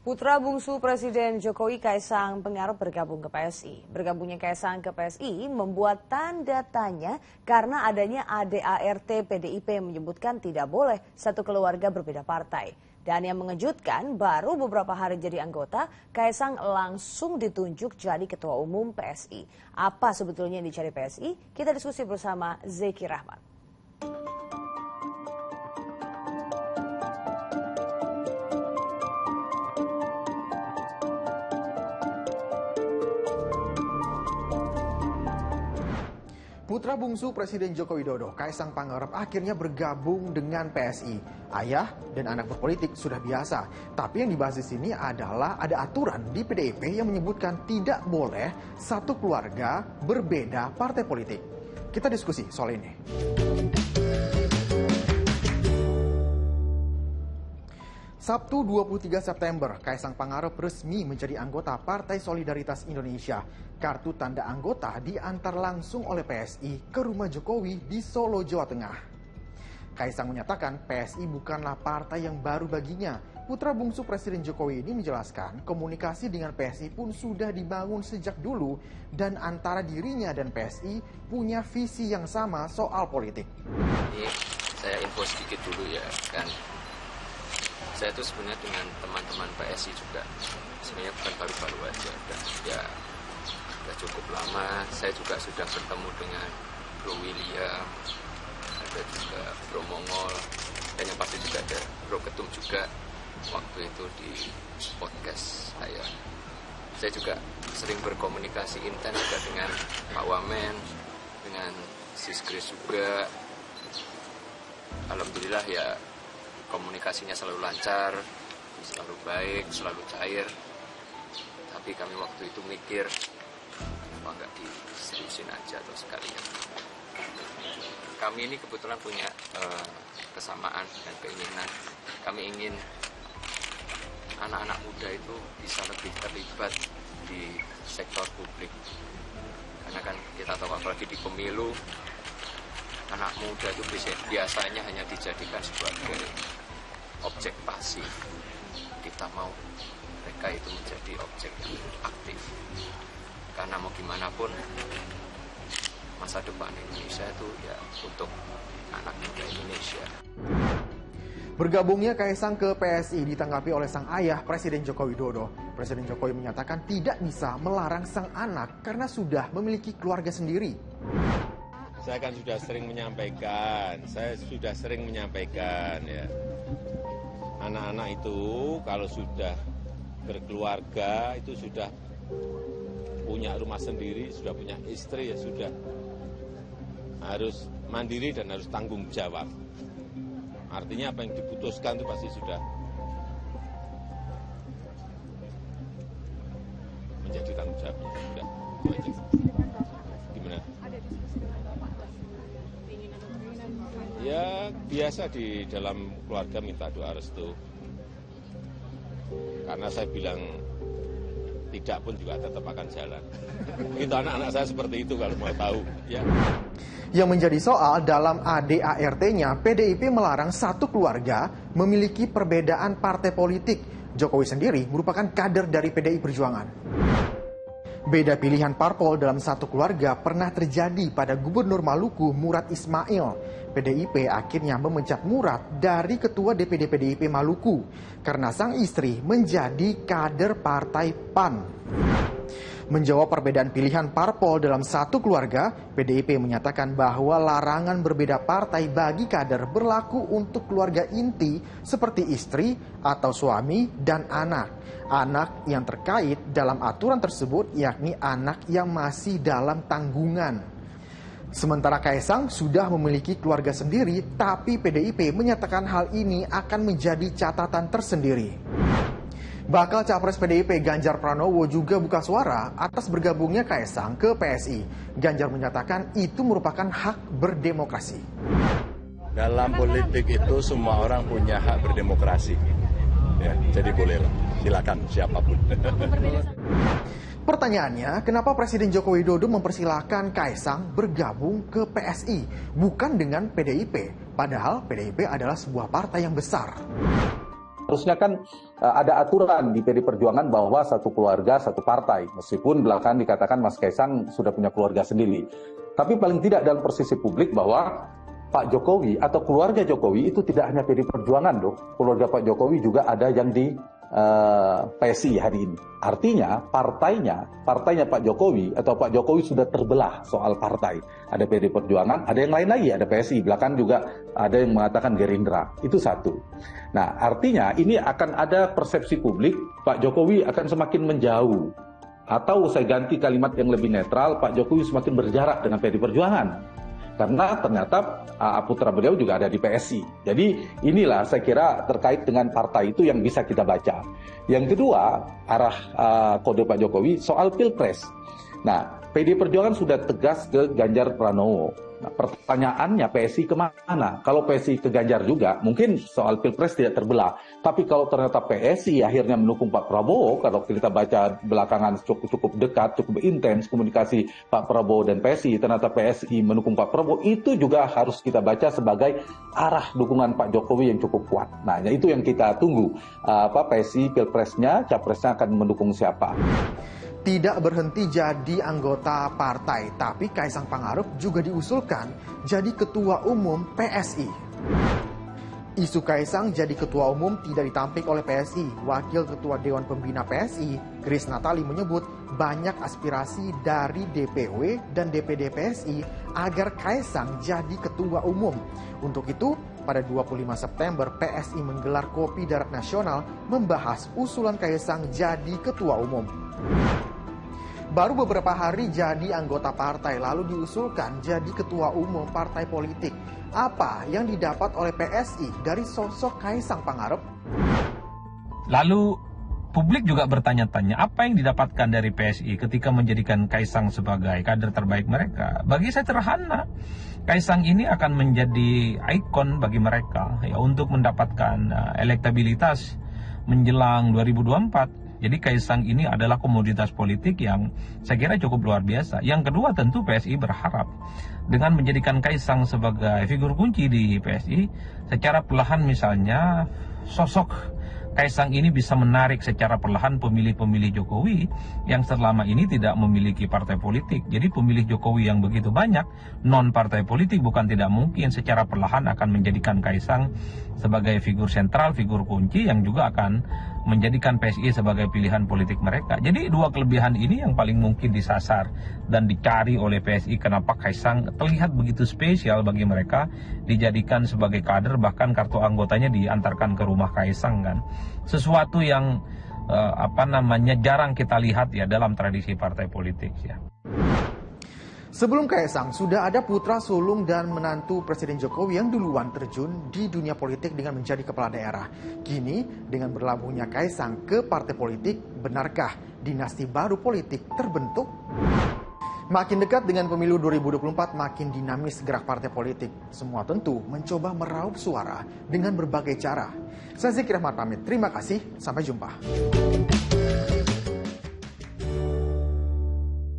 Putra bungsu Presiden Jokowi Kaisang Pangarep bergabung ke PSI. Bergabungnya Kaisang ke PSI membuat tanda tanya karena adanya ADART PDIP yang menyebutkan tidak boleh satu keluarga berbeda partai. Dan yang mengejutkan, baru beberapa hari jadi anggota, Kaisang langsung ditunjuk jadi Ketua Umum PSI. Apa sebetulnya yang dicari PSI? Kita diskusi bersama Zeki Rahmat. Putra bungsu Presiden Joko Widodo, Kaisang Pangarep akhirnya bergabung dengan PSI. Ayah dan anak berpolitik sudah biasa, tapi yang dibahas di sini adalah ada aturan di PDIP yang menyebutkan tidak boleh satu keluarga berbeda partai politik. Kita diskusi soal ini. Sabtu 23 September, Kaisang Pangarep resmi menjadi anggota Partai Solidaritas Indonesia. Kartu tanda anggota diantar langsung oleh PSI ke rumah Jokowi di Solo, Jawa Tengah. Kaisang menyatakan PSI bukanlah partai yang baru baginya. Putra bungsu Presiden Jokowi ini menjelaskan komunikasi dengan PSI pun sudah dibangun sejak dulu dan antara dirinya dan PSI punya visi yang sama soal politik. Ini saya info sedikit dulu ya kan. Saya tuh sebenarnya dengan teman-teman PSI juga sebenarnya bukan baru-baru aja dan ya sudah cukup lama. Saya juga sudah bertemu dengan Bro William, ada juga Bro Mongol, dan yang pasti juga ada Bro Ketum juga waktu itu di podcast saya. Saya juga sering berkomunikasi intens juga dengan Pak Wamen, dengan Sis Grace juga. Alhamdulillah ya, komunikasinya selalu lancar, selalu baik, selalu cair. Tapi kami waktu itu mikir, apa nggak diseriusin aja atau sekalian. Kami ini kebetulan punya kesamaan dan keinginan. Kami ingin anak-anak muda itu bisa lebih terlibat di sektor publik. Karena kan kita tahu apalagi di pemilu, anak muda itu biasanya hanya dijadikan sebagai objek pasif. Kita mau mereka itu menjadi objek aktif. Karena mau gimana pun masa depan Indonesia itu ya untuk anak muda Indonesia. Bergabungnya Kaisang ke PSI ditanggapi oleh sang ayah Presiden Joko Widodo. Presiden Jokowi menyatakan tidak bisa melarang sang anak karena sudah memiliki keluarga sendiri. Saya kan sudah sering menyampaikan, ya. Anak-anak itu kalau sudah berkeluarga, itu sudah punya rumah sendiri, sudah punya istri, ya sudah harus mandiri dan harus tanggung jawab. Artinya apa yang diputuskan itu pasti sudah menjadi tanggung jawabnya. Sudah, itu aja. Gimana? Ya biasa di dalam keluarga minta doa restu. Karena saya bilang tidak pun juga tetap akan jalan. Itu anak-anak saya seperti itu kalau mau tahu. Ya. Yang menjadi soal dalam ADART-nya, PDIP melarang satu keluarga memiliki perbedaan partai politik. Jokowi sendiri merupakan kader dari PDI Perjuangan. Beda pilihan parpol dalam satu keluarga pernah terjadi pada Gubernur Maluku Murad Ismail. PDIP akhirnya memecat Murad dari Ketua DPD PDIP Maluku karena sang istri menjadi kader Partai PAN. Menjawab perbedaan pilihan parpol dalam satu keluarga, PDIP menyatakan bahwa larangan berbeda partai bagi kader berlaku untuk keluarga inti seperti istri atau suami dan anak. Anak yang terkait dalam aturan tersebut yakni anak yang masih dalam tanggungan. Sementara Kaisang sudah memiliki keluarga sendiri, tapi PDIP menyatakan hal ini akan menjadi catatan tersendiri. Bakal Capres PDIP Ganjar Pranowo juga buka suara atas bergabungnya Kaisang ke PSI. Ganjar menyatakan itu merupakan hak berdemokrasi. Dalam politik itu semua orang punya hak berdemokrasi. Ya, jadi bolehlah, silakan siapapun. Pertanyaannya, kenapa Presiden Joko Widodo mempersilahkan Kaisang bergabung ke PSI, bukan dengan PDIP? Padahal PDIP adalah sebuah partai yang besar. Harusnya kan ada aturan di PD Perjuangan bahwa satu keluarga, satu partai. Meskipun belakangan dikatakan Mas Kaisang sudah punya keluarga sendiri. Tapi paling tidak dalam persepsi publik bahwa Pak Jokowi atau keluarga Jokowi itu tidak hanya PD Perjuangan loh. Keluarga Pak Jokowi juga ada yang di PSI hari ini. Artinya partainya Pak Jokowi atau Pak Jokowi sudah terbelah soal partai. Ada PD Perjuangan, ada yang lain lagi, ada PSI. Bahkan juga ada yang mengatakan Gerindra. Itu satu. Nah, artinya ini akan ada persepsi publik Pak Jokowi akan semakin menjauh. Atau saya ganti kalimat yang lebih netral, Pak Jokowi semakin berjarak dengan PD Perjuangan. Karena ternyata putra beliau juga ada di PSI. Jadi inilah saya kira terkait dengan partai itu yang bisa kita baca. Yang kedua, arah kode Pak Jokowi soal Pilpres. Nah, PD Perjuangan sudah tegas ke Ganjar Pranowo. Nah, pertanyaannya PSI kemana? Kalau PSI ke Ganjar juga, mungkin soal Pilpres tidak terbelah. Tapi kalau ternyata PSI akhirnya mendukung Pak Prabowo, kalau kita baca belakangan cukup dekat, cukup intens komunikasi Pak Prabowo dan PSI, ternyata PSI mendukung Pak Prabowo, itu juga harus kita baca sebagai arah dukungan Pak Jokowi yang cukup kuat. Nah, itu yang kita tunggu. PSI Pilpresnya, Capresnya akan mendukung siapa. Tidak berhenti jadi anggota partai, tapi Kaisang Pangarep juga diusulkan jadi ketua umum PSI. Isu Kaisang jadi ketua umum tidak ditampik oleh PSI. Wakil Ketua Dewan Pembina PSI, Grace Natali menyebut banyak aspirasi dari DPW dan DPD PSI agar Kaisang jadi ketua umum. Untuk itu, pada 25 September PSI menggelar Kopi Darat Nasional membahas usulan Kaisang jadi ketua umum. Baru beberapa hari jadi anggota partai lalu diusulkan jadi ketua umum partai politik. Apa yang didapat oleh PSI dari sosok Kaisang Pangarep? Lalu publik juga bertanya-tanya apa yang didapatkan dari PSI ketika menjadikan Kaisang sebagai kader terbaik mereka. Bagi saya sederhana, Kaisang ini akan menjadi ikon bagi mereka ya, untuk mendapatkan elektabilitas menjelang 2024. Jadi Kaisang ini adalah komoditas politik yang saya kira cukup luar biasa. Yang kedua tentu PSI berharap dengan menjadikan Kaisang sebagai figur kunci di PSI, secara perlahan misalnya sosok Kaisang ini bisa menarik secara perlahan pemilih-pemilih Jokowi yang selama ini tidak memiliki partai politik. Jadi pemilih Jokowi yang begitu banyak, non partai politik bukan tidak mungkin secara perlahan akan menjadikan Kaisang sebagai figur sentral, figur kunci yang juga akan menjadikan PSI sebagai pilihan politik mereka. Jadi dua kelebihan ini yang paling mungkin disasar dan dicari oleh PSI. Kenapa Kaisang terlihat begitu spesial bagi mereka, dijadikan sebagai kader, bahkan kartu anggotanya diantarkan ke rumah Kaisang kan. Sesuatu yang jarang kita lihat ya dalam tradisi partai politik ya. Sebelum Kaisang, sudah ada putra sulung dan menantu Presiden Jokowi yang duluan terjun di dunia politik dengan menjadi kepala daerah. Kini, dengan berlabuhnya Kaisang ke partai politik, benarkah dinasti baru politik terbentuk? Makin dekat dengan pemilu 2024, makin dinamis gerak partai politik. Semua tentu mencoba meraup suara dengan berbagai cara. Saya Zikri Rahmat pamit, terima kasih, sampai jumpa.